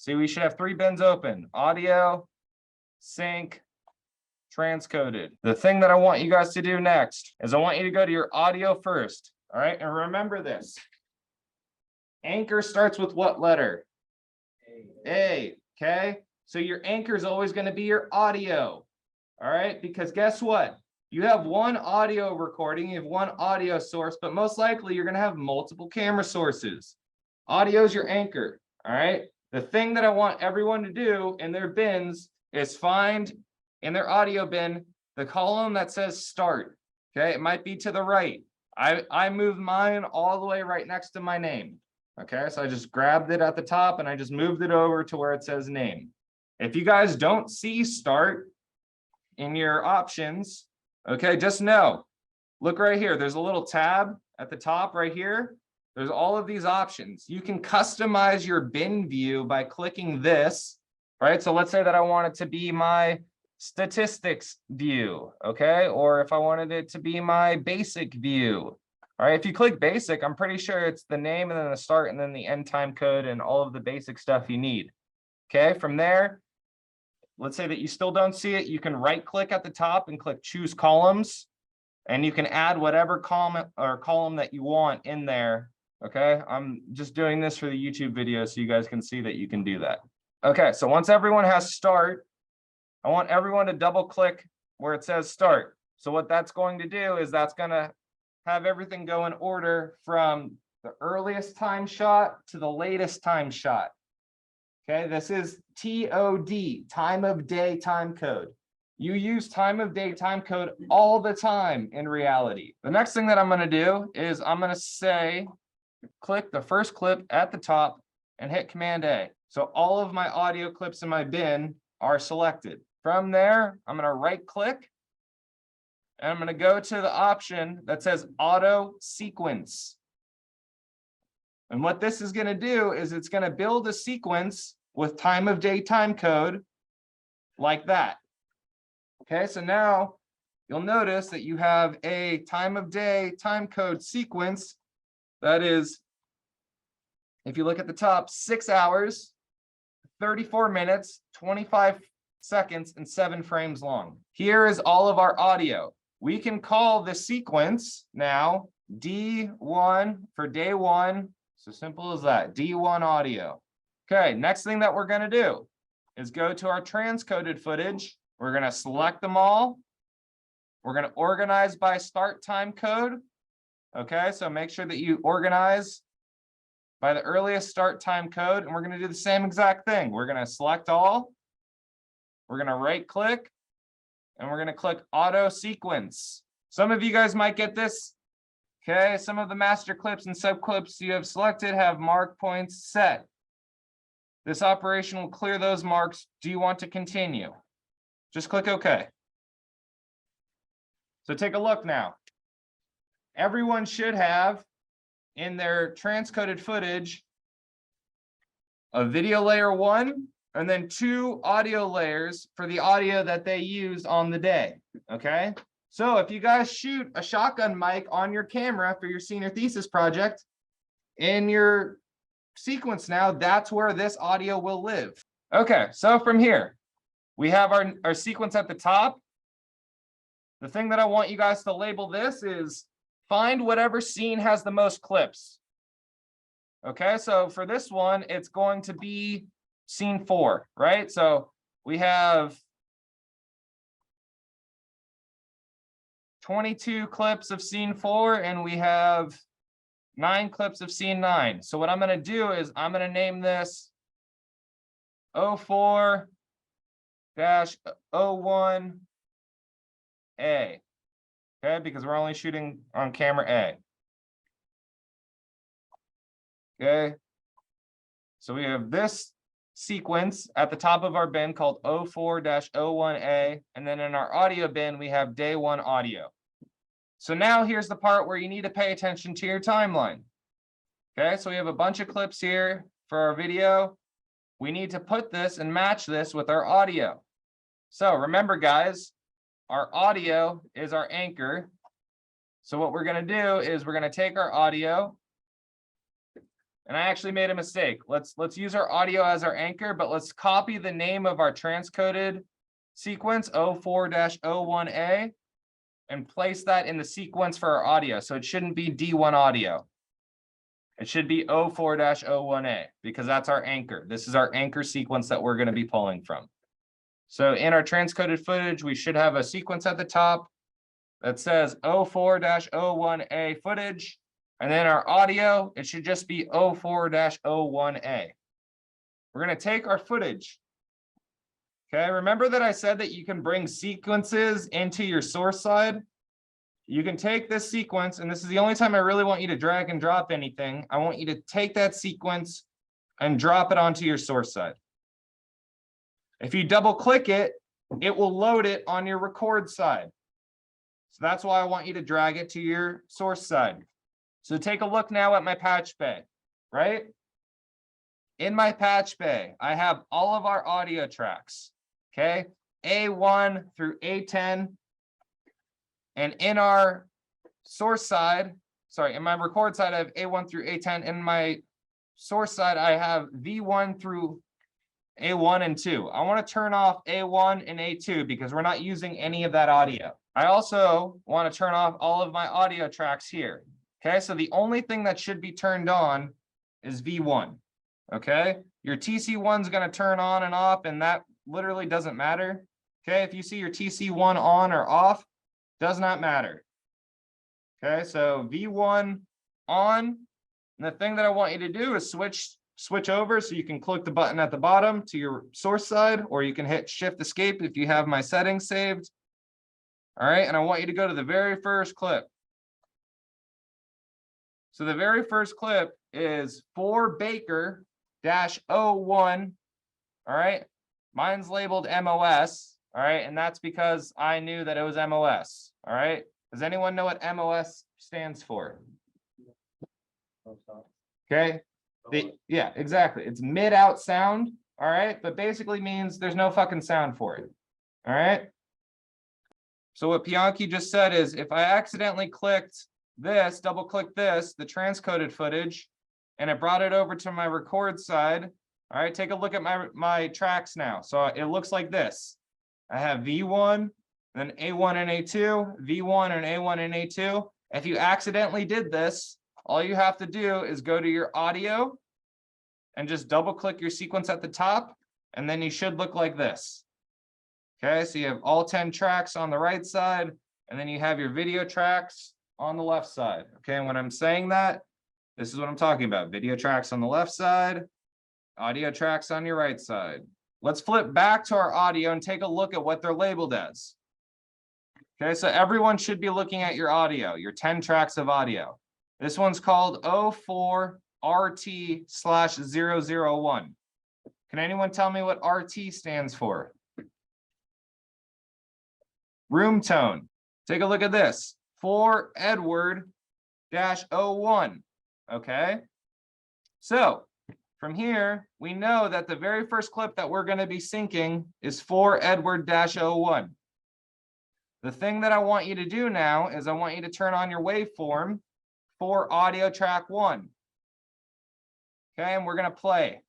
See, we should have 3 bins open: audio, sync, transcoded. The thing that I want you guys to do next is I want you to go to your audio first. All right. And remember this. Anchor starts with what letter? A. Okay. So your anchor is always going to be your audio. All right. Because guess what? You have one audio recording, you have one audio source, but most likely you're going to have multiple camera sources. Audio is your anchor. All right. The thing that I want everyone to do in their bins is find in their audio bin the column that says start. Okay. It might be to the right. I moved mine all the way right next to my name. Okay. So I just grabbed it at the top and I just moved it over to where it says name. If you guys don't see start in your options, okay, just know, look right here. There's a little tab at the top right here. There's all of these options. You can customize your bin view by clicking this, right? So let's say that I want it to be my statistics view, okay? Or if I wanted it to be my basic view. All right, if you click basic, I'm pretty sure it's the name and then the start and then the end time code and all of the basic stuff you need. Okay, from there, let's say that you still don't see it, you can right click at the top and click choose columns, and you can add whatever column that you want in there. Okay, I'm just doing this for the YouTube video so you guys can see that you can do that. Okay, so once everyone has start, I want everyone to double click where it says start. So what that's going to do is that's going to have everything go in order from the earliest time shot to the latest time shot. Okay, this is TOD, time of day time code. You use time of day time code all the time in reality. The next thing that I'm going to do is I'm going to say, click the first clip at the top and hit Command A. So all of my audio clips in my bin are selected. From there, I'm going to right click and I'm going to go to the option that says auto sequence. And what this is going to do is it's going to build a sequence with time of day time code like that. Okay, so now you'll notice that you have a time of day time code sequence that is, if you look at the top, 6 hours, 34 minutes, 25 seconds, and 7 frames long. Here is all of our audio. We can call the sequence now D1 for day 1. So simple as that, D1 audio. Okay, next thing that we're going to do is go to our transcoded footage. We're going to select them all. We're going to organize by start time code. Okay, so make sure that you organize by the earliest start time code. And we're going to do the same exact thing. We're going to select all. We're going to right click. And we're going to click auto sequence. Some of you guys might get this. Okay, some of the master clips and sub clips you have selected have mark points set. This operation will clear those marks. Do you want to continue? Just click OK. So take a look now. Everyone should have in their transcoded footage a video layer 1 and then 2 audio layers for the audio that they used on the day. Okay. So if you guys shoot a shotgun mic on your camera for your senior thesis project in your sequence now, that's where this audio will live. Okay, so from here, we have our sequence at the top. The thing that I want you guys to label this is find whatever scene has the most clips. Okay, so for this one, it's going to be scene 4, right? So we have 22 clips of scene 4 and we have 9 clips of scene 9. So what I'm going to do is I'm going to name this 04-01A. Okay, because we're only shooting on camera A. Okay, so we have this sequence at the top of our bin called 04-01A, and then in our audio bin we have day 1 audio. So now here's the part where you need to pay attention to your timeline. Okay, so we have a bunch of clips here for our video. We need to put this and match this with our audio. So remember, guys, our audio is our anchor. So what we're going to do is we're going to take our audio and I actually made a mistake. Let's use our audio as our anchor, but let's copy the name of our transcoded sequence 04-01A and place that in the sequence for our audio. So it shouldn't be D1 audio. It should be 04-01A because that's our anchor. This is our anchor sequence that we're going to be pulling from. So in our transcoded footage, we should have a sequence at the top that says 04-01A footage. And then our audio, it should just be 04-01A. We're going to take our footage. Okay, remember that I said that you can bring sequences into your source side? You can take this sequence, and this is the only time I really want you to drag and drop anything. I want you to take that sequence and drop it onto your source side. If you double click it, it will load it on your record side. So that's why I want you to drag it to your source side. So take a look now at my patch bay, right? In my patch bay, I have all of our audio tracks, okay? A1 through A10. And in our source side, sorry, in my record side, I have A1 through A10. In my source side, I have V1 through A1 and 2. I want to turn off A1 and A2 because we're not using any of that audio. I also want to turn off all of my audio tracks here. Okay, so the only thing that should be turned on is V1. Okay, your TC1 is going to turn on and off, and that literally doesn't matter. Okay, if you see your TC1 on or off, does not matter. Okay, so V1 on. And the thing that I want you to do is switch over, so you can click the button at the bottom to your source side, or you can hit Shift Escape if you have my settings saved. All right, and I want you to go to the very first clip. So the very first clip is 4 Baker-01. All right, mine's labeled MOS. All right, and that's because I knew that it was MOS. All right, does anyone know what MOS stands for? Okay, yeah, exactly. It's mid-out sound. All right, but basically means there's no fucking sound for it. All right. So what Pianki just said is if I accidentally clicked this, double click this, the transcoded footage, and it brought it over to my record side. All right, take a look at my tracks now. So it looks like this. I have V1, then A1 and A2, V1 and A1 and A2. If you accidentally did this, all you have to do is go to your audio and just double click your sequence at the top, and then you should look like this. Okay, so you have all 10 tracks on the right side, and then you have your video tracks on the left side. Okay, and when I'm saying that, this is what I'm talking about. Video tracks on the left side, audio tracks on your right side. Let's flip back to our audio and take a look at what they're labeled as. Okay, so everyone should be looking at your audio, your 10 tracks of audio. This one's called 04RT/001. Can anyone tell me what RT stands for? Room tone. Take a look at this. 4 Edward-01. Okay. So from here, we know that the very first clip that we're going to be syncing is 4 Edward-01. The thing that I want you to do now is I want you to turn on your waveform for audio track 1. Okay, and we're going to play.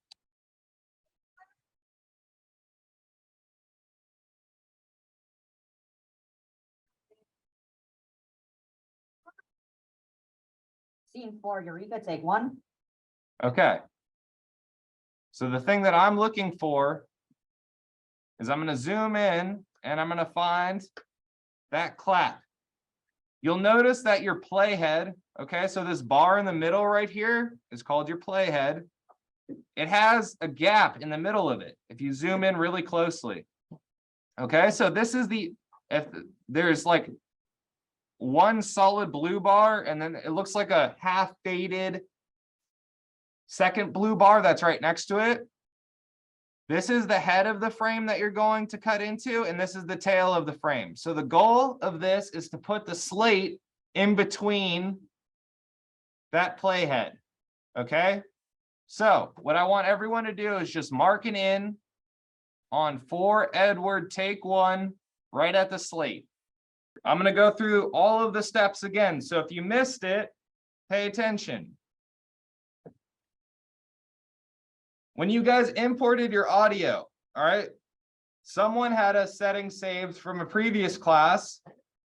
Scene 4, Eureka, take 1. Okay. So the thing that I'm looking for is I'm going to zoom in and I'm going to find that clap. You'll notice that your playhead, okay, so this bar in the middle right here is called your playhead. It has a gap in the middle of it if you zoom in really closely. Okay, so this is if there's like one solid blue bar and then it looks like a half faded second blue bar that's right next to it. This is the head of the frame that you're going to cut into, and this is the tail of the frame. So the goal of this is to put the slate in between that playhead. Okay, so what I want everyone to do is just mark it in on 4 Edward take 1 right at the slate. I'm going to go through all of the steps again. So if you missed it, pay attention. When you guys imported your audio, all right, someone had a setting saved from a previous class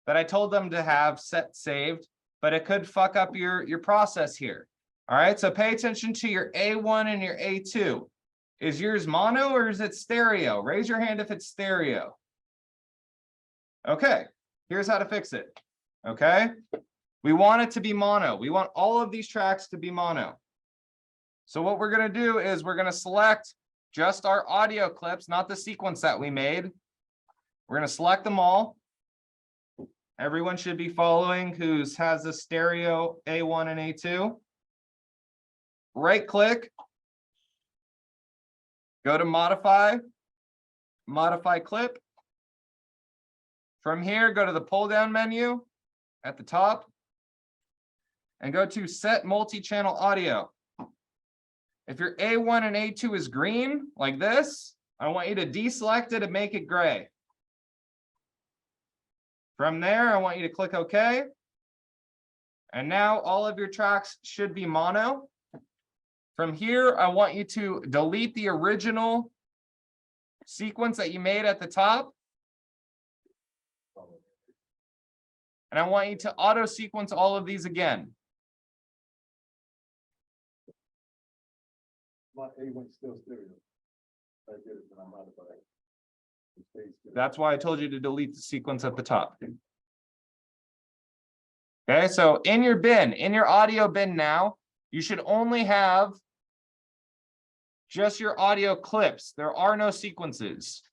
that I told them to have set saved, but it could fuck up your process here. All right, so pay attention to your A1 and your A2. Is yours mono or is it stereo? Raise your hand if it's stereo. Okay, here's how to fix it. Okay, we want it to be mono. We want all of these tracks to be mono. So what we're going to do is we're going to select just our audio clips, not the sequence that we made. We're going to select them all. Everyone should be following who has a stereo A1 and A2. Right click. Go to modify clip. From here, go to the pull down menu at the top and go to set multi-channel audio. If your A1 and A2 is green, like this, I want you to deselect it and make it gray. From there, I want you to click OK. And now all of your tracks should be mono. From here, I want you to delete the original sequence that you made at the top. And I want you to auto sequence all of these again. My A1 still stereo. I did it when I modified it. That's why I told you to delete the sequence at the top. Okay, so in your bin, in your audio bin now, you should only have just your audio clips. There are no sequences.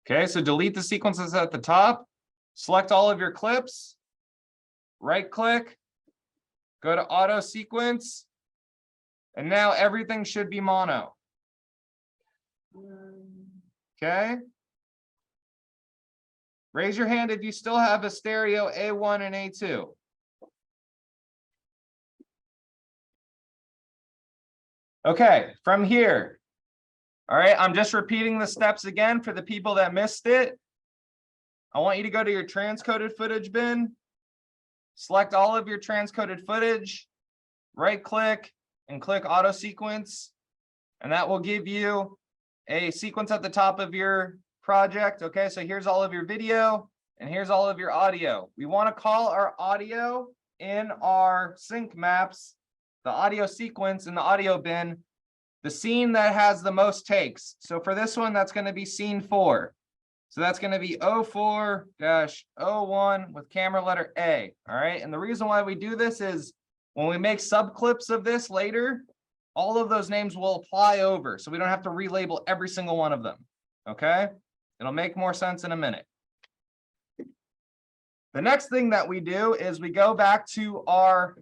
Okay, so delete the sequences at the top, select all of your clips, right click, go to auto sequence, and now everything should be mono. Okay. Raise your hand if you still have a stereo A1 and A2. Okay, from here. All right, I'm just repeating the steps again for the people that missed it. I want you to go to your transcoded footage bin, select all of your transcoded footage, right click and click auto sequence, and that will give you a sequence at the top of your project. Okay, so here's all of your video and here's all of your audio. We want to call our audio in our sync maps, the audio sequence in the audio bin, the scene that has the most takes. So for this one, that's going to be scene 4. So that's going to be 04-01 with camera letter A. All right, and the reason why we do this is when we make subclips of this later, all of those names will apply over, so we don't have to relabel every single one of them. Okay, it'll make more sense in a minute. The next thing that we do is we go back to our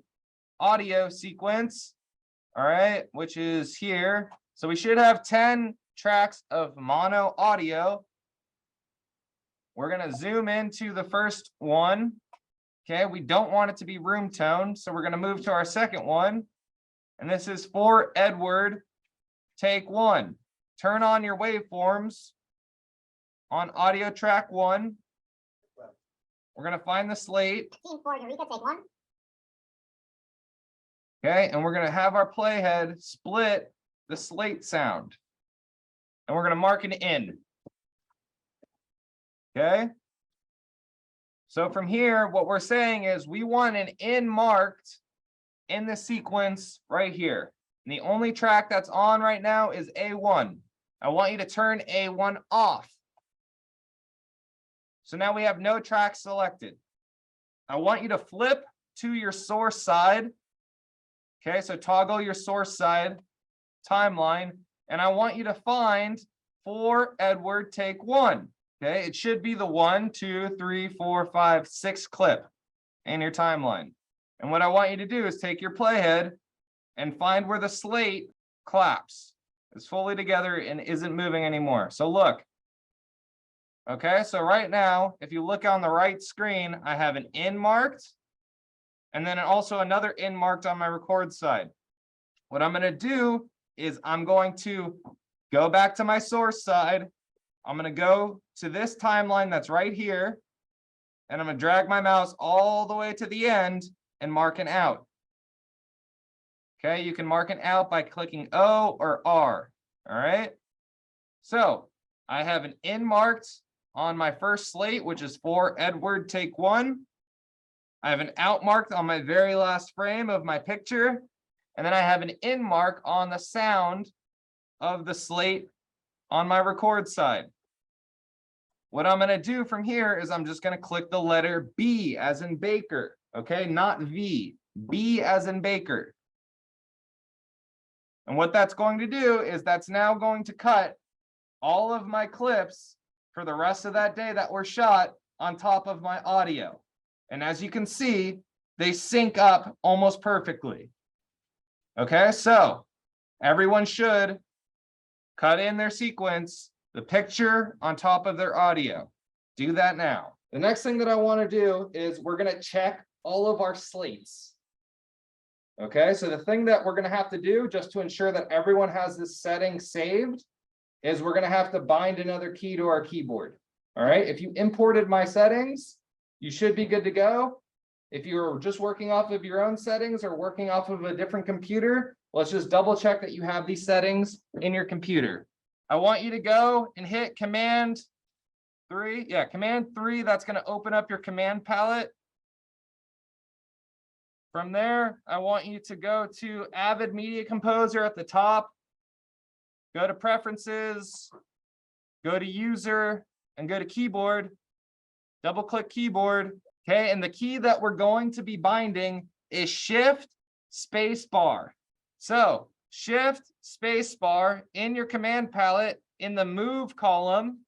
audio sequence, all right, which is here. So we should have 10 tracks of mono audio. We're going to zoom into the first one. Okay, we don't want it to be room tone, so we're going to move to our second one. And this is for Edward, take 1. Turn on your waveforms on audio track 1. We're going to find the slate. Scene 4, Eureka, take 1. Okay, and we're going to have our playhead split the slate sound. And we're going to mark an in. Okay. So from here, what we're saying is we want an in marked in the sequence right here. And the only track that's on right now is A1. I want you to turn A1 off. So now we have no track selected. I want you to flip to your source side. Okay, so toggle your source side timeline. And I want you to find for Edward take 1. Okay, it should be the 1, 2, 3, 4, 5, 6 clip in your timeline. And what I want you to do is take your playhead and find where the slate claps. It's fully together and isn't moving anymore. So look. Okay, so right now, if you look on the right screen, I have an in marked and then also another in marked on my record side. What I'm going to do is I'm going to go back to my source side. I'm going to go to this timeline that's right here, and I'm going to drag my mouse all the way to the end and mark an out. Okay, you can mark it out by clicking O or R. All right. So I have an in marked on my first slate, which is for Edward, take one. I have an out marked on my very last frame of my picture. And then I have an in mark on the sound of the slate on my record side. What I'm going to do from here is I'm just going to click the letter B as in Baker. Okay, not V. B as in Baker. And what that's going to do is that's now going to cut all of my clips for the rest of that day that were shot on top of my audio. And as you can see, they sync up almost perfectly. Okay, so everyone should cut in their sequence, the picture on top of their audio. Do that now. The next thing that I want to do is we're going to check all of our slates. Okay, so the thing that we're going to have to do just to ensure that everyone has this setting saved is we're going to have to bind another key to our keyboard. All right, if you imported my settings, you should be good to go. If you're just working off of your own settings or working off of a different computer, let's just double check that you have these settings in your computer. I want you to go and hit Command 3. Yeah, Command 3, that's going to open up your command palette. From there, I want you to go to Avid Media Composer at the top. Go to Preferences, go to User, and go to Keyboard. Double click Keyboard. Okay, and the key that we're going to be binding is Shift Spacebar. So Shift Spacebar in your command palette in the Move column.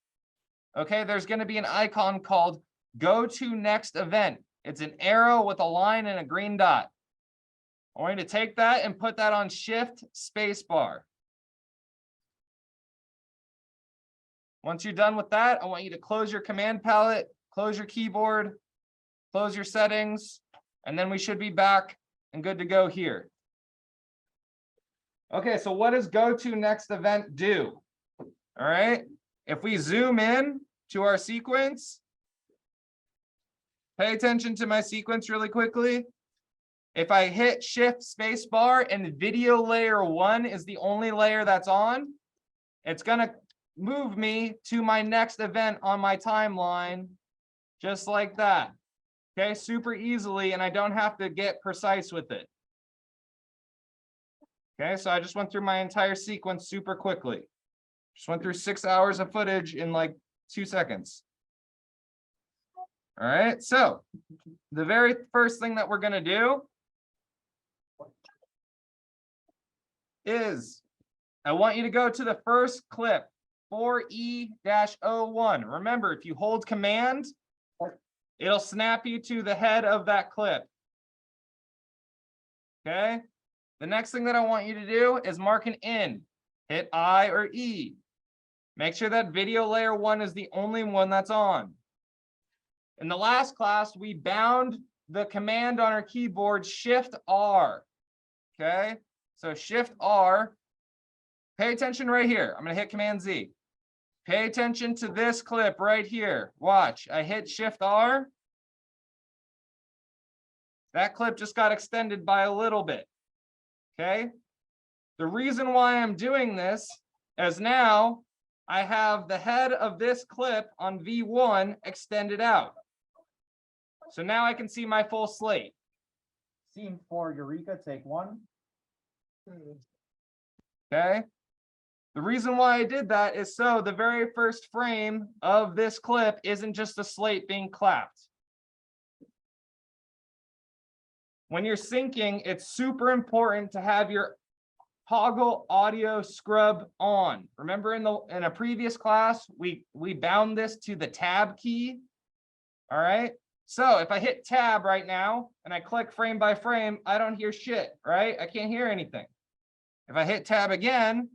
Okay, there's going to be an icon called Go to Next Event. It's an arrow with a line and a green dot. I want you to take that and put that on Shift Spacebar. Once you're done with that, I want you to close your command palette, close your keyboard, close your settings, and then we should be back and good to go here. Okay, so what does Go to Next Event do? All right, if we zoom in to our sequence, pay attention to my sequence really quickly. If I hit Shift Spacebar and video layer 1 is the only layer that's on, it's going to move me to my next event on my timeline, just like that. Okay, super easily, and I don't have to get precise with it. Okay, so I just went through my entire sequence super quickly. Just went through 6 hours of footage in like 2 seconds. All right, so the very first thing that we're going to do is I want you to go to the first clip, 4E-01. Remember, if you hold Command, it'll snap you to the head of that clip. Okay, the next thing that I want you to do is mark an in. Hit I or E. Make sure that video layer 1 is the only one that's on. In the last class, we bound the command on our keyboard Shift R. Okay, so Shift R. Pay attention right here. I'm going to hit Command Z. Pay attention to this clip right here. Watch. I hit Shift R. That clip just got extended by a little bit. Okay. The reason why I'm doing this is now I have the head of this clip on V1 extended out. So now I can see my full slate. Scene 4, Eureka, take 1. Okay. The reason why I did that is so the very first frame of this clip isn't just a slate being clapped. When you're syncing, it's super important to have your toggle audio scrub on. Remember in a previous class, we bound this to the tab key. All right. So if I hit tab right now and I click frame by frame, I don't hear shit, right? I can't hear anything. If I hit tab again,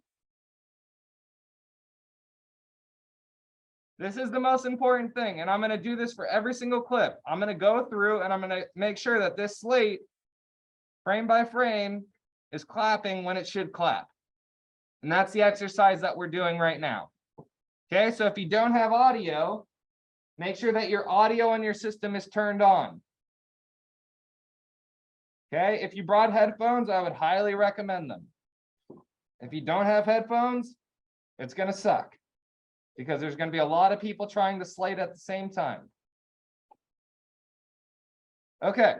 this is the most important thing, and I'm going to do this for every single clip. I'm going to go through and I'm going to make sure that this slate, frame by frame, is clapping when it should clap. And that's the exercise that we're doing right now. Okay, so if you don't have audio, make sure that your audio on your system is turned on. Okay, if you brought headphones, I would highly recommend them. If you don't have headphones, it's gonna suck because there's gonna be a lot of people trying to slate at the same time. Okay.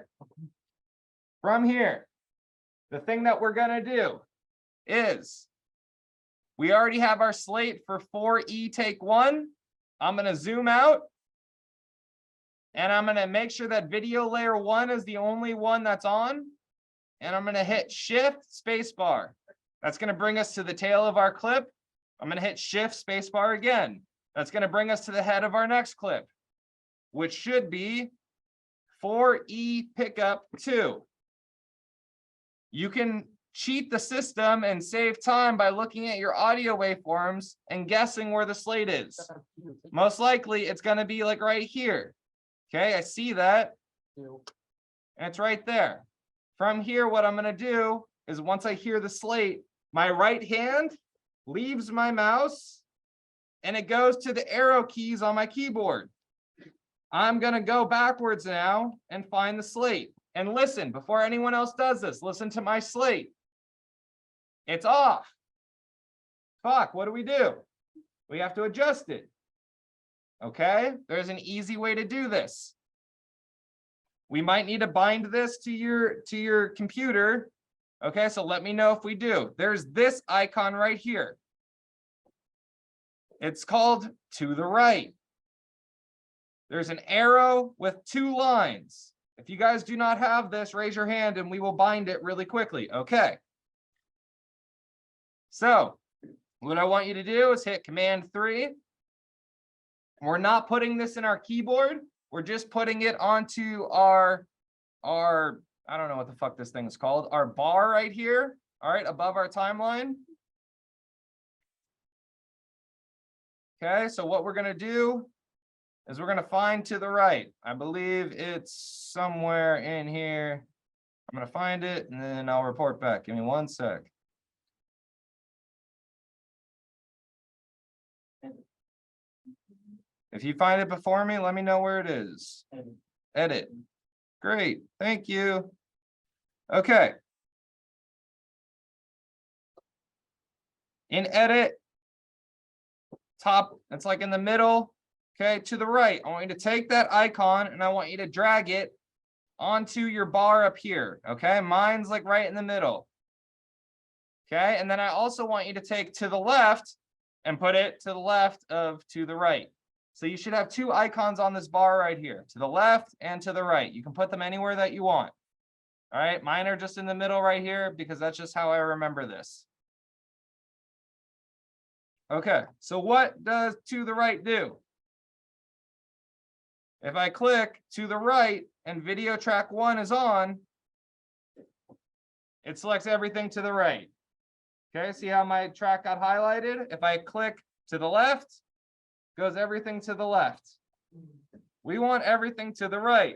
From here, the thing that we're gonna do is we already have our slate for 4E take 1. I'm gonna zoom out and I'm gonna make sure that video layer 1 is the only one that's on. And I'm gonna hit Shift spacebar. That's gonna bring us to the tail of our clip. I'm gonna hit Shift spacebar again. That's gonna bring us to the head of our next clip, which should be 4E pickup 2. You can cheat the system and save time by looking at your audio waveforms and guessing where the slate is. Most likely it's gonna be like right here. Okay, I see that. And it's right there. From here, what I'm gonna do is once I hear the slate, my right hand leaves my mouse and it goes to the arrow keys on my keyboard. I'm gonna go backwards now and find the slate. And listen, before anyone else does this, listen to my slate. It's off. Fuck, what do? We have to adjust it. Okay, there's an easy way to do this. We might need to bind this to your computer. Okay, so let me know if we do. There's this icon right here. It's called to the right. There's an arrow with 2 lines. If you guys do not have this, raise your hand and we will bind it really quickly. Okay. So what I want you to do is hit Command 3. We're not putting this in our keyboard. We're just putting it onto our, I don't know what the fuck this thing is called, our bar right here, all right, above our timeline. Okay, so what we're gonna do is we're gonna find to the right. I believe it's somewhere in here. I'm gonna find it and then I'll report back. Give me 1 sec. If you find it before me, let me know where it is. Edit. Great, thank you. Okay. In edit, top, it's like in the middle. Okay, to the right, I want you to take that icon and I want you to drag it onto your bar up here. Okay, mine's like right in the middle. Okay, and then I also want you to take to the left and put it to the left of to the right. So you should have 2 icons on this bar right here, to the left and to the right. You can put them anywhere that you want. All right, mine are just in the middle right here because that's just how I remember this. Okay, so what does to the right do? If I click to the right and video track 1 is on, it selects everything to the right. Okay, see how my track got highlighted? If I click to the left, goes everything to the left. We want everything to the right.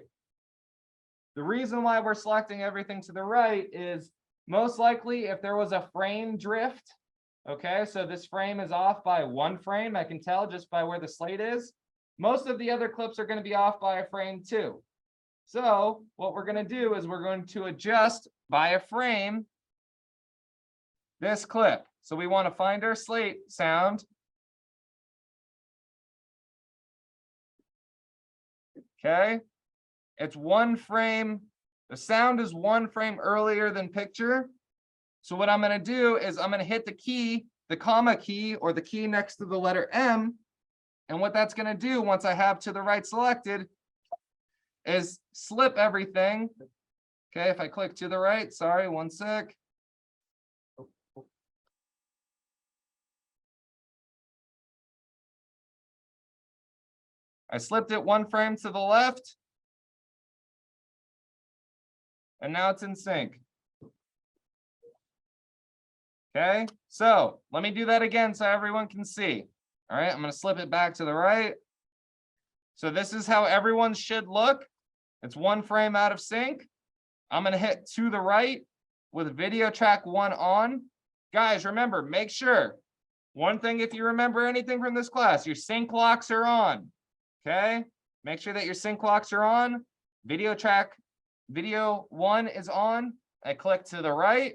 The reason why we're selecting everything to the right is most likely if there was a frame drift. Okay, so this frame is off by 1 frame. I can tell just by where the slate is. Most of the other clips are going to be off by a frame too. So what we're going to do is we're going to adjust by a frame this clip. So we want to find our slate sound. Okay, it's 1 frame. The sound is 1 frame earlier than picture. So what I'm going to do is I'm going to hit the key, the comma key, or the key next to the letter M. And what that's going to do once I have to the right selected is slip everything. Okay, if I click to the right, sorry, 1 sec. I slipped it 1 frame to the left. And now it's in sync. Okay, so let me do that again so everyone can see. All right, I'm going to slip it back to the right. So this is how everyone should look. It's 1 frame out of sync. I'm going to hit to the right with video track 1 on. Guys, remember, make sure. One thing, if you remember anything from this class, your sync locks are on. Okay, make sure that your sync locks are on. Video track video 1 is on, I click to the right.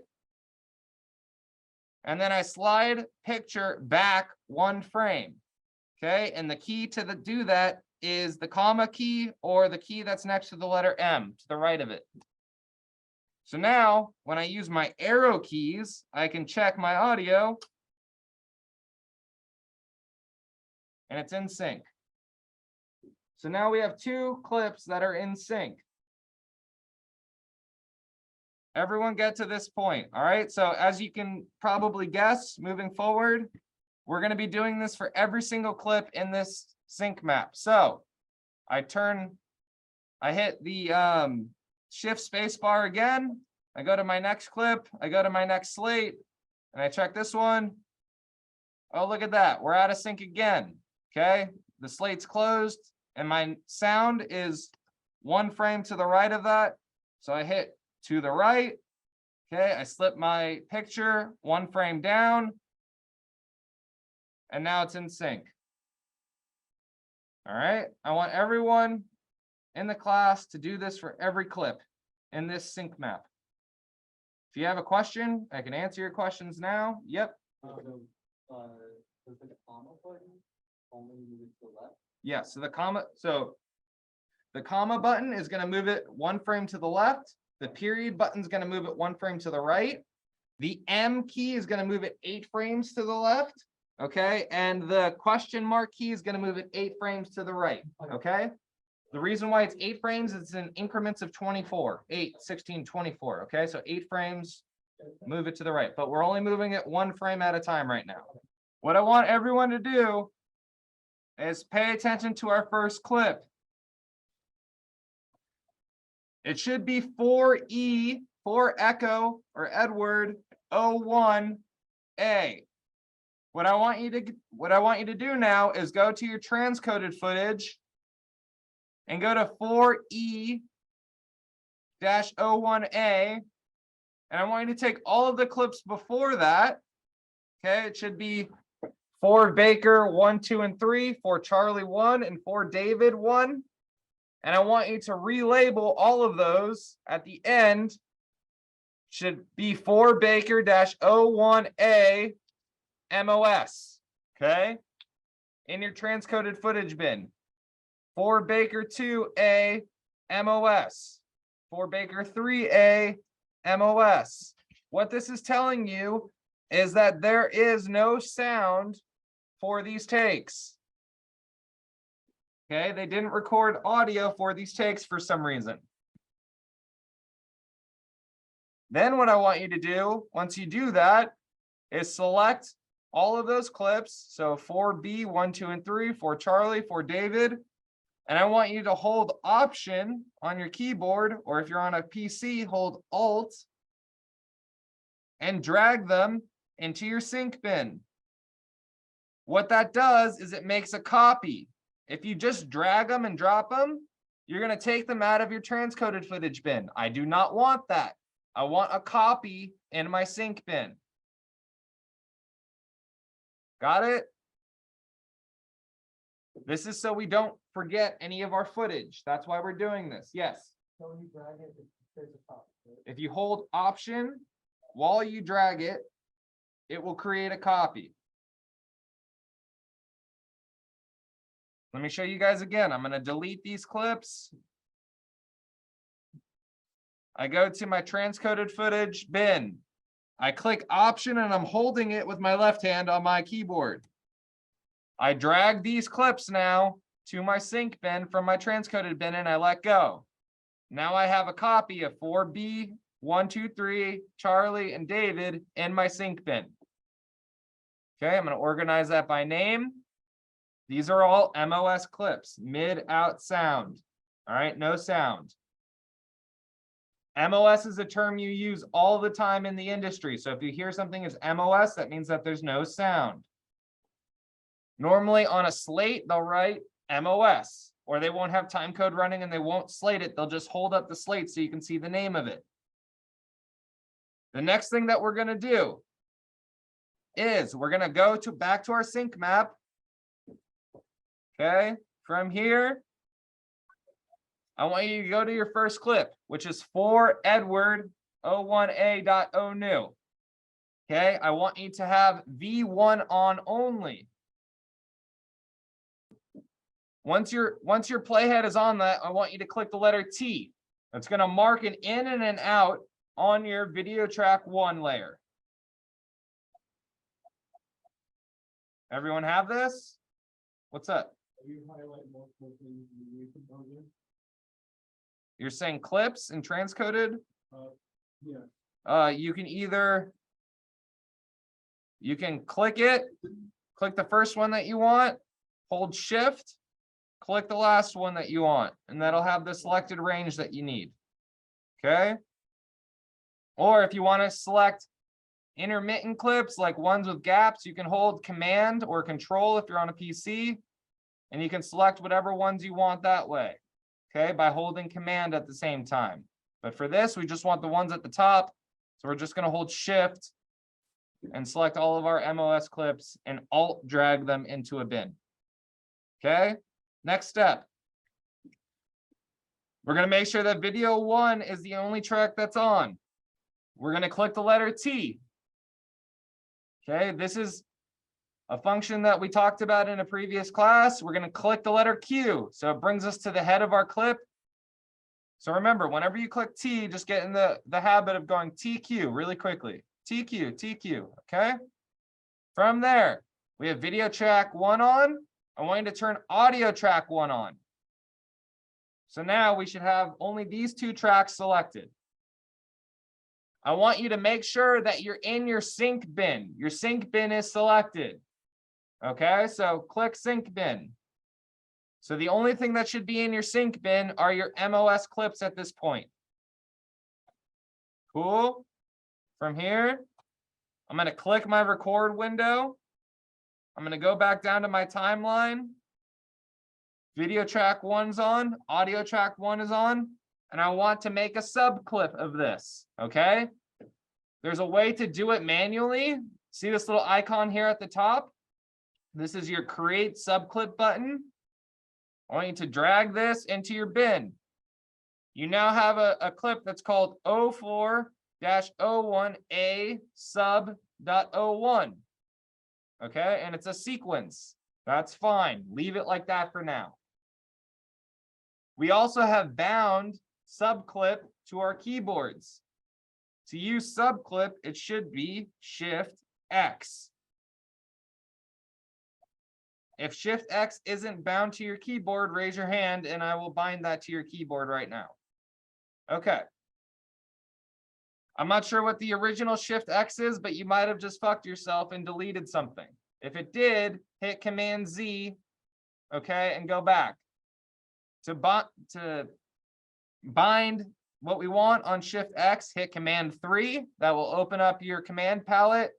And then I slide picture back 1 frame. Okay, and the key to do that is the comma key or the key that's next to the letter M to the right of it. So now when I use my arrow keys, I can check my audio and it's in sync. So now we have 2 clips that are in sync. Everyone get to this point. All right. So as you can probably guess, moving forward, we're going to be doing this for every single clip in this sync map. So I hit the shift space bar again. I go to my next clip. I go to my next slate and I check this one. Oh, look at that. We're out of sync again. Okay. The slate's closed and my sound is 1 frame to the right of that. So I hit to the right. Okay, I slip my picture 1 frame down. And now it's in sync. All right, I want everyone in the class to do this for every clip in this sync map. If you have a question, I can answer your questions now. Yep. Does the comma button only move to the left? Yeah, so the comma button is going to move it 1 frame to the left. The period button is going to move it 1 frame to the right. The M key is going to move it 8 frames to the left. Okay. And the question mark key is going to move it 8 frames to the right. Okay. The reason why it's 8 frames is in increments of 24, 8, 16, 24. Okay. So 8 frames, move it to the right, but we're only moving it 1 frame at a time right now. What I want everyone to do is pay attention to our first clip. It should be 4E, 4 Echo or Edward 01A. What I want you to do now is go to your transcoded footage and go to 4E-01A. And I want you to take all of the clips before that. Okay, it should be 4 Baker 1, 2, and 3, 4 Charlie 1, and 4 David 1. And I want you to relabel all of those at the end. Should be 4 Baker-01A MOS. Okay. In your transcoded footage bin. 4 Baker 2A MOS. 4 Baker 3A MOS. What this is telling you is that there is no sound for these takes. Okay, they didn't record audio for these takes for some reason. Then what I want you to do, once you do that, is select all of those clips. So 4B, 1, 2, and 3, 4 Charlie, 4 David. And I want you to hold Option on your keyboard, or if you're on a PC, hold Alt and drag them into your sync bin. What that does is it makes a copy. If you just drag them and drop them, you're going to take them out of your transcoded footage bin. I do not want that. I want a copy in my sync bin. Got it? This is so we don't forget any of our footage. That's why we're doing this. Yes. So when you drag it, there's a copy. If you hold Option while you drag it, it will create a copy. Let me show you guys again. I'm going to delete these clips. I go to my transcoded footage bin. I click Option and I'm holding it with my left hand on my keyboard. I drag these clips now to my sync bin from my transcoded bin and I let go. Now I have a copy of 4B, 1, 2, 3, Charlie, and David in my sync bin. Okay, I'm going to organize that by name. These are all MOS clips, mid, out, sound. All right, no sound. MOS is a term you use all the time in the industry. So if you hear something as MOS, that means that there's no sound. Normally on a slate, they'll write MOS, or they won't have time code running and they won't slate it. They'll just hold up the slate so you can see the name of it. The next thing that we're going to do is we're going to go back to our sync map. Okay, from here, I want you to go to your first clip, which is for Edward 01A.0new. Okay, I want you to have V1 on only. Once your playhead is on that, I want you to click the letter T. That's going to mark an in and an out on your video track 1 layer. Everyone have this? What's up? You highlight multiple things in the composer? You're saying clips and transcoded? Yeah. You can click it, click the first one that you want, hold shift, click the last one that you want, and that'll have the selected range that you need. Okay? Or if you want to select intermittent clips, like ones with gaps, you can hold Command or Control if you're on a PC, and you can select whatever ones you want that way, okay, by holding Command at the same time. But for this, we just want the ones at the top, so we're just going to hold Shift and select all of our MOS clips and Alt drag them into a bin. Okay, next step. We're going to make sure that video 1 is the only track that's on. We're going to click the letter T. Okay, this is a function that we talked about in a previous class. We're going to click the letter Q. So it brings us to the head of our clip. So remember, whenever you click T, just get in the habit of going TQ really quickly. TQ, TQ, okay? From there, we have video track 1 on. I want you to turn audio track 1 on. So now we should have only these 2 tracks selected. I want you to make sure that you're in your sync bin. Your sync bin is selected. Okay, so click sync bin. So the only thing that should be in your sync bin are your MOS clips at this point. Cool. From here, I'm going to click my record window. I'm going to go back down to my timeline. Video track 1's on, audio track 1 is on, and I want to make a sub clip of this. Okay. There's a way to do it manually. See this little icon here at the top? This is your create subclip button. I want you to drag this into your bin. You now have a clip that's called 04-01A sub.01. Okay, and it's a sequence. That's fine. Leave it like that for now. We also have bound subclip to our keyboards. To use subclip, it should be Shift X. If Shift X isn't bound to your keyboard, raise your hand and I will bind that to your keyboard right now. Okay. I'm not sure what the original Shift X is, but you might have just fucked yourself and deleted something. If it did, hit Command Z, okay, and go back. To bind what we want on Shift X, hit Command 3. That will open up your command palette.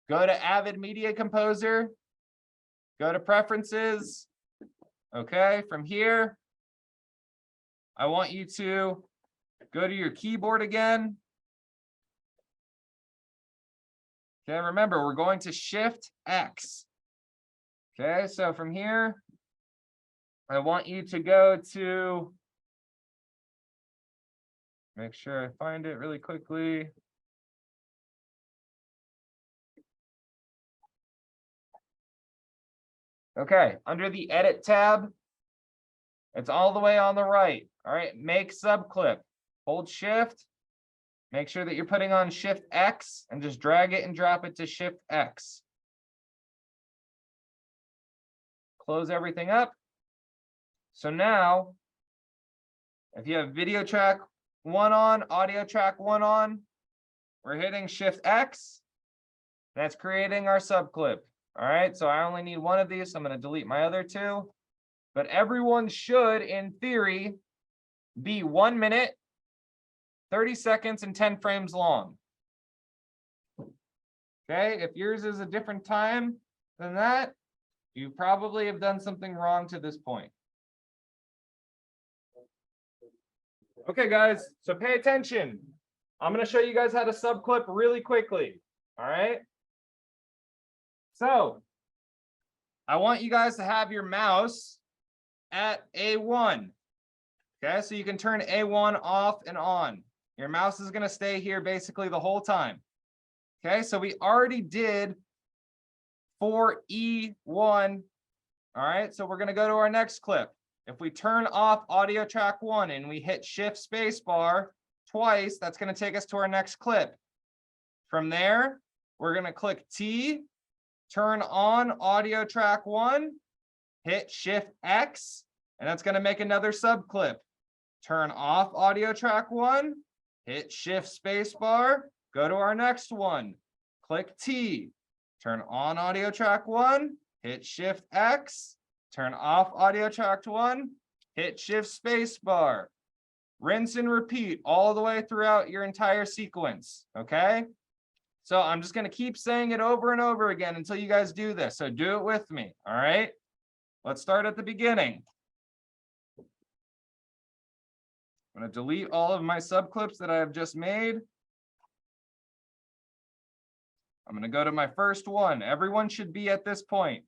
Go to Avid Media Composer. Go to Preferences. Okay, from here, I want you to go to your keyboard again. Okay, remember, we're going to Shift X. Okay, so from here, I want you to go to, make sure I find it really quickly. Okay, under the Edit tab, it's all the way on the right. All right, make subclip. Hold Shift. Make sure that you're putting on Shift X and just drag it and drop it to Shift X. Close everything up. So now, if you have video track 1 on, audio track 1 on, we're hitting Shift X. That's creating our subclip. All right, so I only need 1 of these, so I'm going to delete my other 2. But everyone should, in theory, be 1 minute, 30 seconds, and 10 frames long. Okay, if yours is a different time than that, you probably have done something wrong to this point. Okay, guys, so pay attention. I'm going to show you guys how to subclip really quickly. All right. So I want you guys to have your mouse at A1. Okay, so you can turn A1 off and on. Your mouse is going to stay here basically the whole time. Okay, so we already did 4E1. All right, so we're going to go to our next clip. If we turn off audio track 1 and we hit shift space bar twice, that's going to take us to our next clip. From there, we're going to click T, turn on audio track 1, hit shift X, and that's going to make another subclip. Turn off audio track 1, hit shift space bar, go to our next one, click T, turn on audio track 1, hit shift X, turn off audio track 1, hit shift space bar. Rinse and repeat all the way throughout your entire sequence, okay? So I'm just going to keep saying it over and over again until you guys do this. So do it with me, all right? Let's start at the beginning. I'm going to delete all of my subclips that I have just made. I'm going to go to my first one. Everyone should be at this point.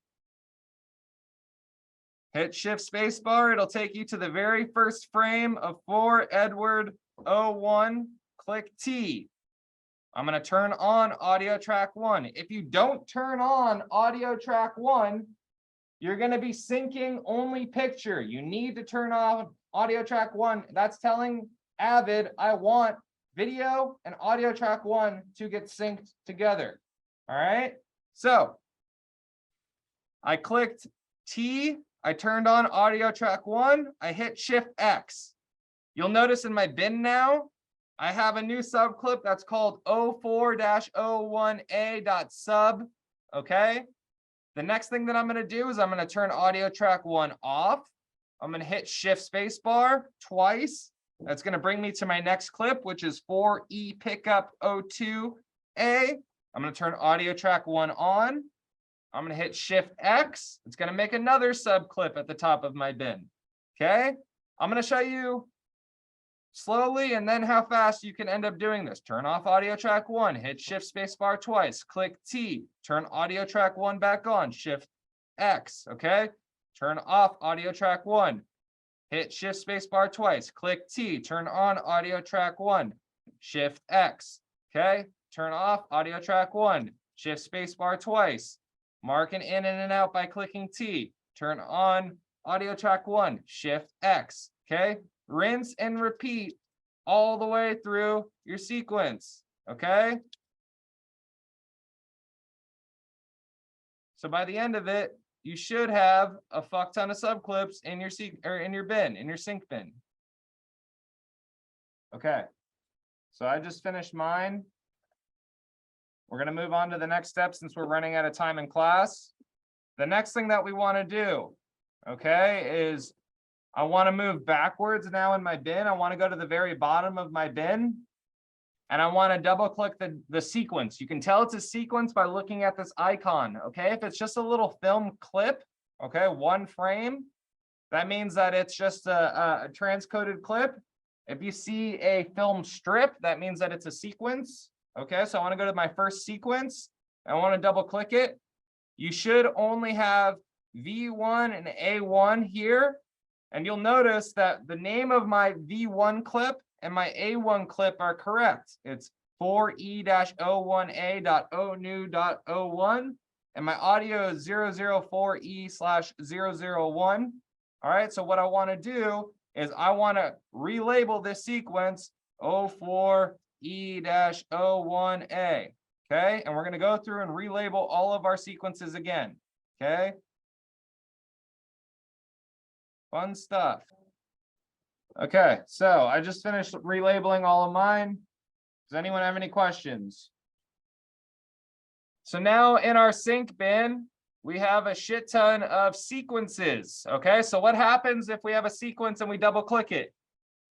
Hit shift space bar. It'll take you to the very first frame of 4 Edward 01. Click T. I'm going to turn on audio track 1. If you don't turn on audio track 1, you're going to be syncing only picture. You need to turn off audio track 1. That's telling Avid, I want video and audio track 1 to get synced together. All right. So I clicked T. I turned on audio track 1. I hit shift X. You'll notice in my bin now, I have a new subclip that's called 04-01A.sub. Okay. The next thing that I'm going to do is I'm going to turn audio track 1 off. I'm going to hit shift space bar twice. That's going to bring me to my next clip, which is 4E pickup 02A. I'm going to turn audio track 1 on. I'm going to hit shift X. It's going to make another subclip at the top of my bin. Okay. I'm going to show you slowly and then how fast you can end up doing this. Turn off audio track 1, hit shift space bar twice, click T, turn audio track 1 back on, shift X, okay? Turn off audio track 1, hit shift space bar twice, click T, turn on audio track 1, shift X, okay? Turn off audio track 1, shift space bar twice, mark an in and out by clicking T, turn on audio track 1, shift X, okay? Rinse and repeat all the way through your sequence, okay? So by the end of it, you should have a fuck ton of subclips in your bin, in your sync bin. Okay, so I just finished mine. We're gonna move on to the next step since we're running out of time in class. The next thing that we wanna do, okay, is I want to move backwards now in my bin. I want to go to the very bottom of my bin. And I want to double click the sequence. You can tell it's a sequence by looking at this icon. Okay, if it's just a little film clip, okay, 1 frame, that means that it's just a transcoded clip. If you see a film strip, that means that it's a sequence. Okay, so I want to go to my first sequence. I want to double click it. You should only have V1 and A1 here. And you'll notice that the name of my V1 clip and my A1 clip are correct. It's 4E-01A.onew.01, and my audio is 004E/001. All right, so what I want to do is I want to relabel this sequence 04E-01A. Okay, and we're going to go through and relabel all of our sequences again. Okay. Fun stuff. Okay, so I just finished relabeling all of mine. Does anyone have any questions? So now in our sync bin, we have a shit ton of sequences. Okay, so what happens if we have a sequence and we double click it?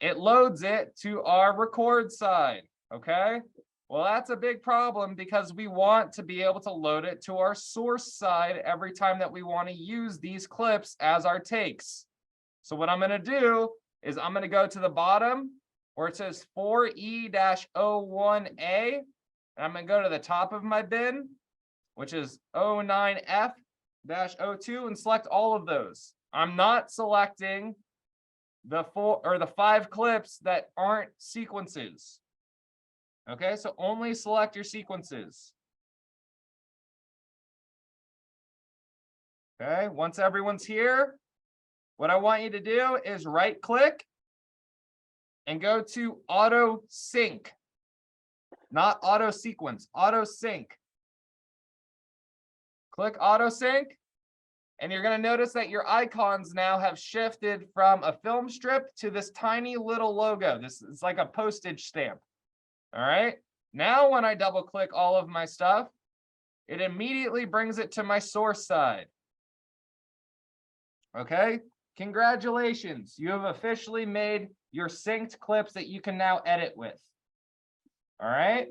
It loads it to our record side. Okay, well, that's a big problem because we want to be able to load it to our source side every time that we want to use these clips as our takes. So what I'm going to do is I'm going to go to the bottom where it says 4E-01A, and I'm going to go to the top of my bin, which is 09F-02, and select all of those. I'm not selecting the 4 or the 5 clips that aren't sequences. Okay, so only select your sequences. Okay, once everyone's here, what I want you to do is right click and go to auto sync, not auto sequence, auto sync. Click auto sync, and you're going to notice that your icons now have shifted from a film strip to this tiny little logo. This is like a postage stamp. All right. Now, when I double click all of my stuff, it immediately brings it to my source side. Okay. Congratulations. You have officially made your synced clips that you can now edit with. All right.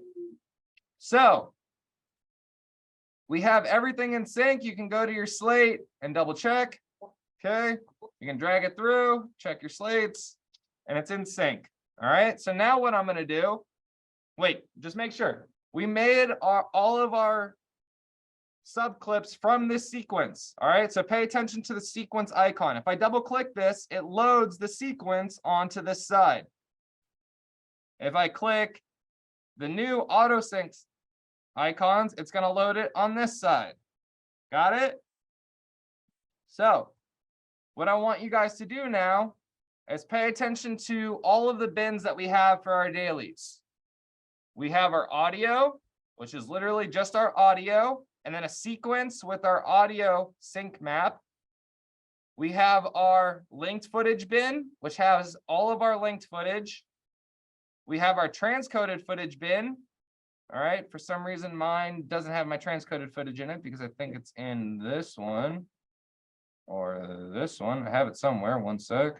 So we have everything in sync. You can go to your slate and double check. Okay. You can drag it through, check your slates, and it's in sync. All right. So now what I'm going to do, wait, just make sure. We made all of our sub clips from this sequence. All right. So pay attention to the sequence icon. If I double click this, it loads the sequence onto this side. If I click the new auto sync icons, it's going to load it on this side. Got it? So what I want you guys to do now is pay attention to all of the bins that we have for our dailies. We have our audio, which is literally just our audio, and then a sequence with our audio sync map. We have our linked footage bin, which has all of our linked footage. We have our transcoded footage bin. All right, for some reason, mine doesn't have my transcoded footage in it because I think it's in this one or this one. I have it somewhere, one sec.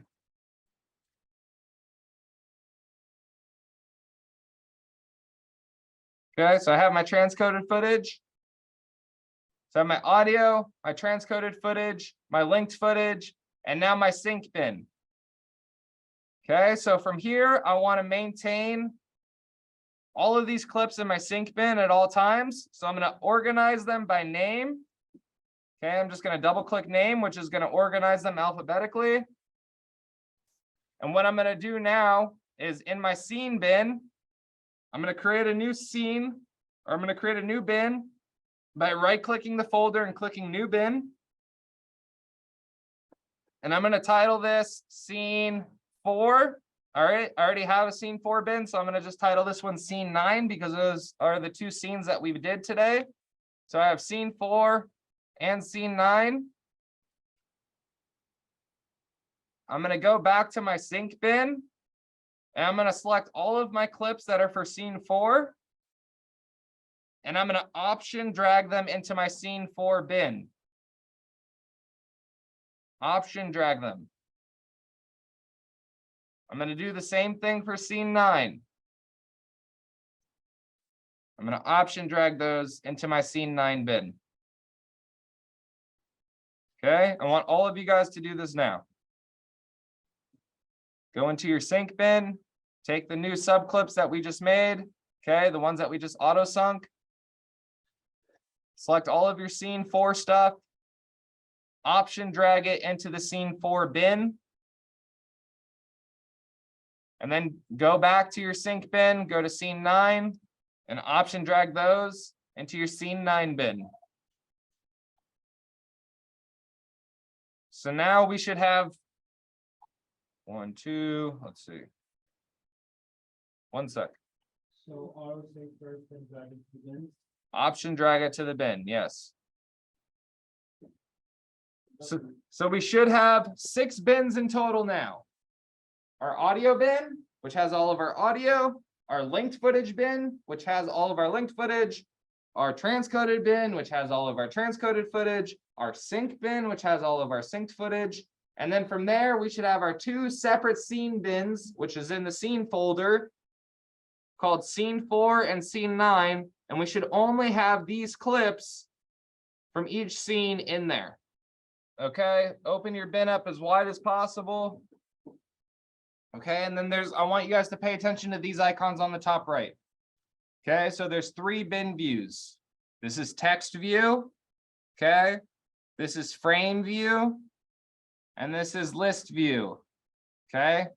Okay, so I have my transcoded footage. So I have my audio, my transcoded footage, my linked footage, and now my sync bin. Okay, so from here, I want to maintain all of these clips in my sync bin at all times. So I'm going to organize them by name. Okay, I'm just going to double click name, which is going to organize them alphabetically. And what I'm going to do now is in my scene bin, I'm going to create a new scene, or I'm going to create a new bin by right clicking the folder and clicking new bin. And I'm going to title this scene 4. All right, I already have a scene 4 bin, so I'm going to just title this one scene 9 because those are the 2 scenes that we did today. So I have scene 4 and scene 9. I'm going to go back to my sync bin, and I'm going to select all of my clips that are for scene 4. And I'm going to option drag them into my scene 4 bin. Option drag them. I'm going to do the same thing for scene 9. I'm going to option drag those into my scene 9 bin. Okay, I want all of you guys to do this now. Go into your sync bin, take the new sub clips that we just made, okay, the ones that we just auto sunk. Select all of your scene 4 stuff, option drag it into the scene 4 bin. And then go back to your sync bin, go to scene 9, and option drag those into your scene 9 bin. So now we should have 1, 2, let's see. One sec. So auto sync first, then drag it to the bin. Option drag it to the bin, yes. So we should have 6 bins in total now. Our audio bin, which has all of our audio, our linked footage bin, which has all of our linked footage, our transcoded bin, which has all of our transcoded footage, our sync bin, which has all of our synced footage. And then from there, we should have our 2 separate scene bins, which is in the scene folder called scene 4 and scene 9. And we should only have these clips from each scene in there. Okay, open your bin up as wide as possible. Okay, and then I want you guys to pay attention to these icons on the top right. Okay, so there's 3 bin views. This is text view. Okay, this is frame view. And this is list view. Okay.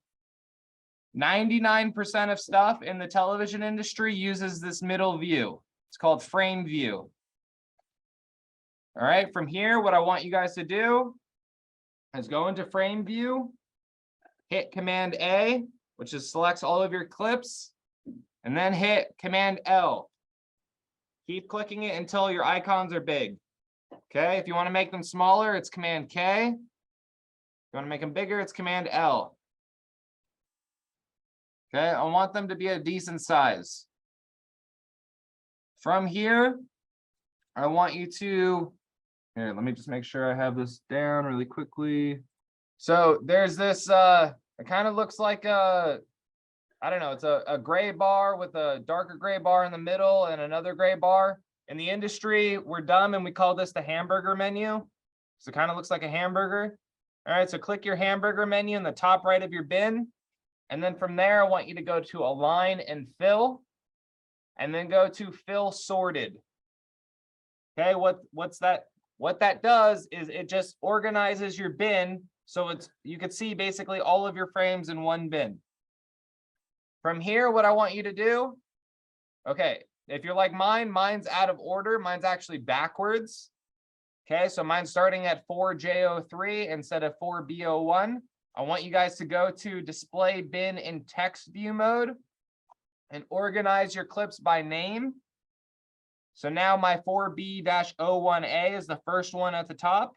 99% of stuff in the television industry uses this middle view. It's called frame view. All right, from here, what I want you guys to do is go into frame view, hit Command A, which is selects all of your clips, and then hit Command L. Keep clicking it until your icons are big. Okay, if you want to make them smaller, it's Command K. If you want to make them bigger, it's Command L. Okay, I want them to be a decent size. From here, I want you to, here, let me just make sure I have this down really quickly. So there's this, it kind of looks like a, I don't know, it's a gray bar with a darker gray bar in the middle and another gray bar. In the industry, we're dumb and we call this the hamburger menu. So it kind of looks like a hamburger. All right, so click your hamburger menu in the top right of your bin. And then from there, I want you to go to Align and Fill, and then go to Fill Sorted. Okay, what's that? What that does is it just organizes your bin so it's you can see basically all of your frames in one bin. From here, what I want you to do, okay, if you're like mine's out of order. Mine's actually backwards. Okay, so mine's starting at 4J03 instead of 4B01. I want you guys to go to Display Bin in Text View mode and organize your clips by name. So now my 4B-01A is the first one at the top.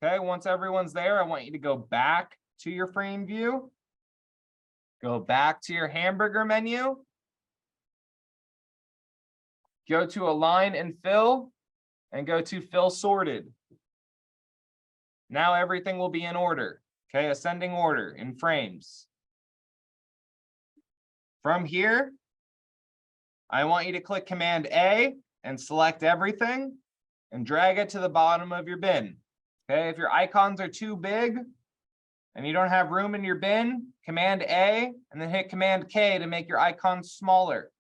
Okay, once everyone's there, I want you to go back to your frame view. Go back to your hamburger menu. Go to Align and Fill, and go to Fill Sorted. Now everything will be in order, okay, ascending order in frames. From here, I want you to click Command A and select everything and drag it to the bottom of your bin. Okay, if your icons are too big and you don't have room in your bin, Command A and then hit Command K to make your icons smaller.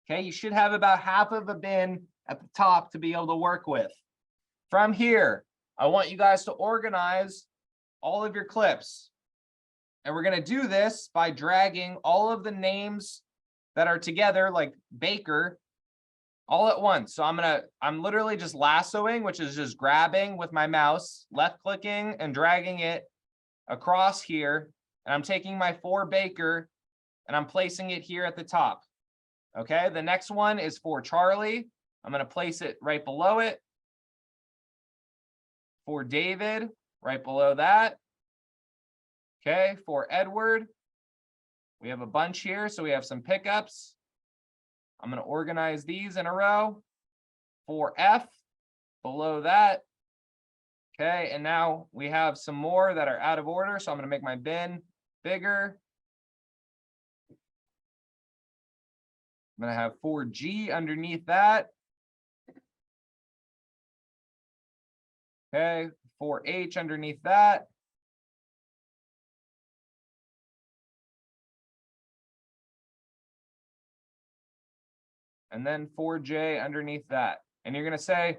Okay, you should have about half of a bin at the top to be able to work with. From here, I want you guys to organize all of your clips. And we're going to do this by dragging all of the names that are together, like Baker, all at once. So I'm literally just lassoing, which is just grabbing with my mouse, left clicking and dragging it across here. And I'm taking my 4 Baker and I'm placing it here at the top. Okay, the next one is for Charlie. I'm going to place it right below it. For David, right below that. Okay, for Edward, we have a bunch here, so we have some pickups. I'm going to organize these in a row. For F, below that. Okay, and now we have some more that are out of order, so I'm going to make my bin bigger. I'm going to have 4G underneath that. Okay, 4H underneath that. And then 4J underneath that. And you're going to say,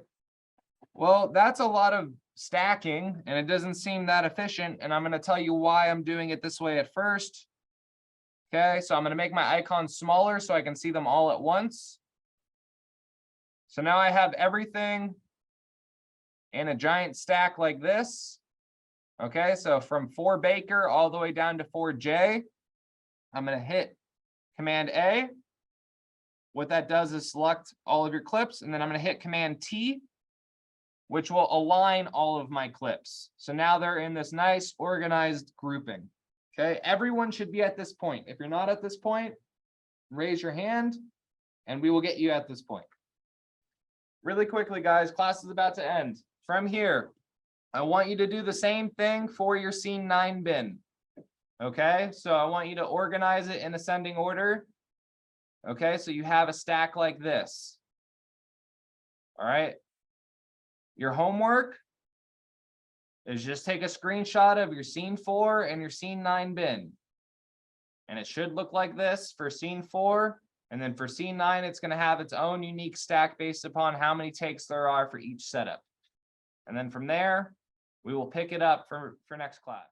well, that's a lot of stacking and it doesn't seem that efficient. And I'm going to tell you why I'm doing it this way at first. Okay, so I'm going to make my icons smaller so I can see them all at once. So now I have everything in a giant stack like this. Okay, so from 4 Baker all the way down to 4J, I'm going to hit Command A. What that does is select all of your clips, and then I'm going to hit Command T, which will align all of my clips. So now they're in this nice organized grouping. Okay, everyone should be at this point. If you're not at this point, raise your hand and we will get you at this point. Really quickly, guys, class is about to end. From here, I want you to do the same thing for your scene 9 bin. Okay, so I want you to organize it in ascending order. Okay, so you have a stack like this. All right. Your homework is just take a screenshot of your scene 4 and your scene 9 bin. And it should look like this for scene 4. And then for scene 9, it's going to have its own unique stack based upon how many takes there are for each setup. And then from there, We will pick it up for next class.